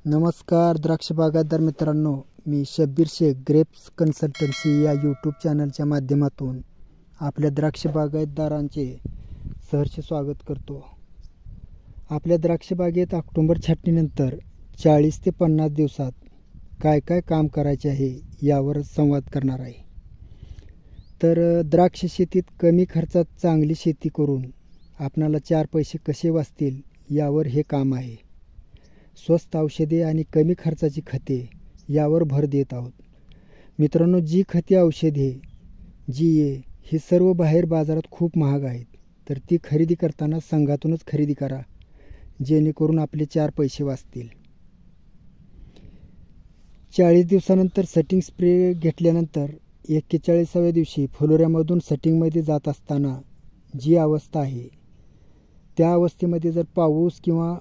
नमस्कार द्राक्ष बागायतदार मित्रांनो, मी शब्बीर शेख ग्रेप्स कन्सल्टन्सी या यूट्यूब चॅनलच्या माध्यमातून आपल्या द्राक्ष बागायतदारांचे सहर्ष स्वागत करतो। आपल्या द्राक्ष बागेत ऑक्टोबर छाटणीनंतर 40 ते 50 दिवसात काय काय काम करायचे आहे यावर संवाद करणार आहे। तर द्राक्ष शेतीत कमी खर्चात चांगली शेती करून आपणाला 4 पैसे कसे वाचतील यावर हे काम आहे। स्वस्त औषधे आणि कमी खर्चाची खते यावर भर देत आहोत। मित्रांनो, जी खते औषधे ही सर्व बाहेर बाजारात खूप महाग आहेत, तर ती खरेदी करताना संघातूनच खरेदी करा, जेणेकरून आपले 4 पैसे वाचतील। 40 दिवसानंतर सटिंग स्प्रे घेतल्यानंतर 41व्या दिवशी फुलोऱ्यामधून सटिंगमध्ये जात असताना जी अवस्था आहे त्या अवस्थेमध्ये जर पाऊस किंवा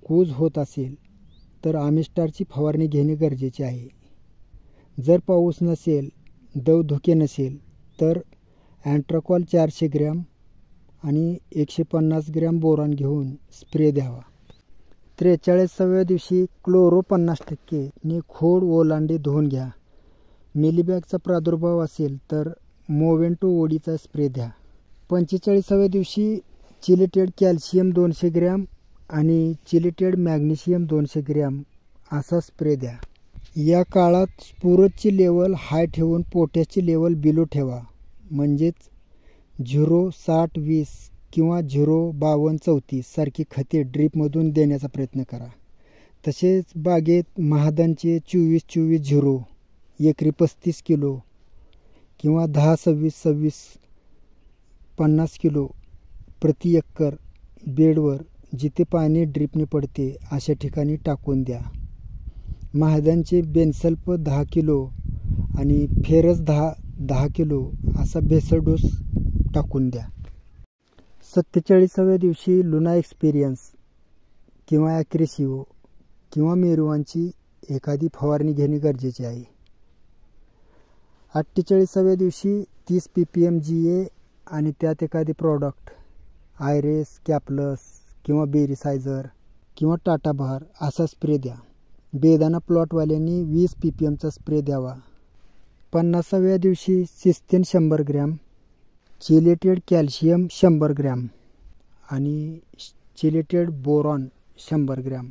कूज होत असेल तर आमिस्टारची फवारणी घेणे गरजेचे आहे। जर पाऊस नसेल, दव धुके नसेल तर अँट्राकॉल 400 ग्रॅम आणि 150 ग्रॅम बोरॉन घेऊन स्प्रे द्यावा। 43व्या दिवशी क्लोरो 50% ने खोड ओलांडे धुवून घ्या। मिलीबॅगचा प्रादुर्भाव असेल तर मोवेंटो ओडीचा स्प्रे द्या। 45व्या दिवशी चिलेटेड कॅल्शियम 200 ग्रॅम आणि चिलेटेड मॅग्नेशियम 200 ग्रॅम असा स्प्रे द्या। या काळात स्पुरजची लेवल हाय ठेवून पोटॅशची लेवल बिलो ठेवा, म्हणजेच 0-60-20 किंवा 0-52-34 सारखी खते ड्रीपमधून देण्याचा प्रयत्न करा। तसेच बागेत महादनचे 24-24-0 एकरी 35 किलो किंवा 10-26-26 50 किलो प्रति एकर बेडवर जिथे पाणी ड्रिपने पडते अशा ठिकाणी टाकून द्या। महादनचे बेनसल्फ 10 किलो आणि फेरस 10 किलो असा बेसल डोस टाकून द्या। 47व्या दिवशी लुना एक्सपिरियन्स किंवा ॲक्रेसिव्हो किंवा मेरुवांची एखादी फवारणी घेणे गरजेचे आहे। 48व्या दिवशी 30 ppm GA आणि त्यात एखादे प्रॉडक्ट आयरेस, कॅप्लस किंवा बेरीसायझर किंवा टाटा बहार असा स्प्रे द्या। बेदाना प्लॉटवाल्यांनी 20 ppm चा स्प्रे द्यावा। 50व्या दिवशी सिस्तेन 100 ग्रॅम, चिलेटेड कॅल्शियम 100 ग्रॅम आणि चिलेटेड बोरॉन 100 ग्रॅम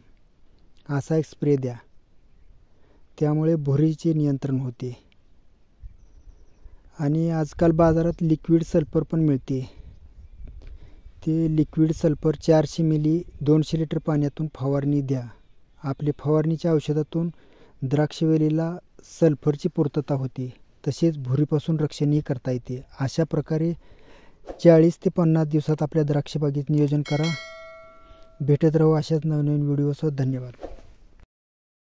असा एक स्प्रे द्या। त्यामुळे भुरीचे नियंत्रण होते। आणि आजकाल बाजारात लिक्विड सल्फर पण मिळते। ते लिक्विड सल्फर 400 मिली 200 लिटर पाण्यातून फवारणी द्या। आपले फवारणीच्या औषधातून द्राक्षवेलीला सल्फरची पूर्तता होते, तसेच भुरीपासून रक्षणही करता येते। अशा प्रकारे 40 ते 50 दिवसात आपल्या द्राक्षबागेत नियोजन करा। भेटत राहू अशाच नवनवीन व्हिडिओसह। धन्यवाद।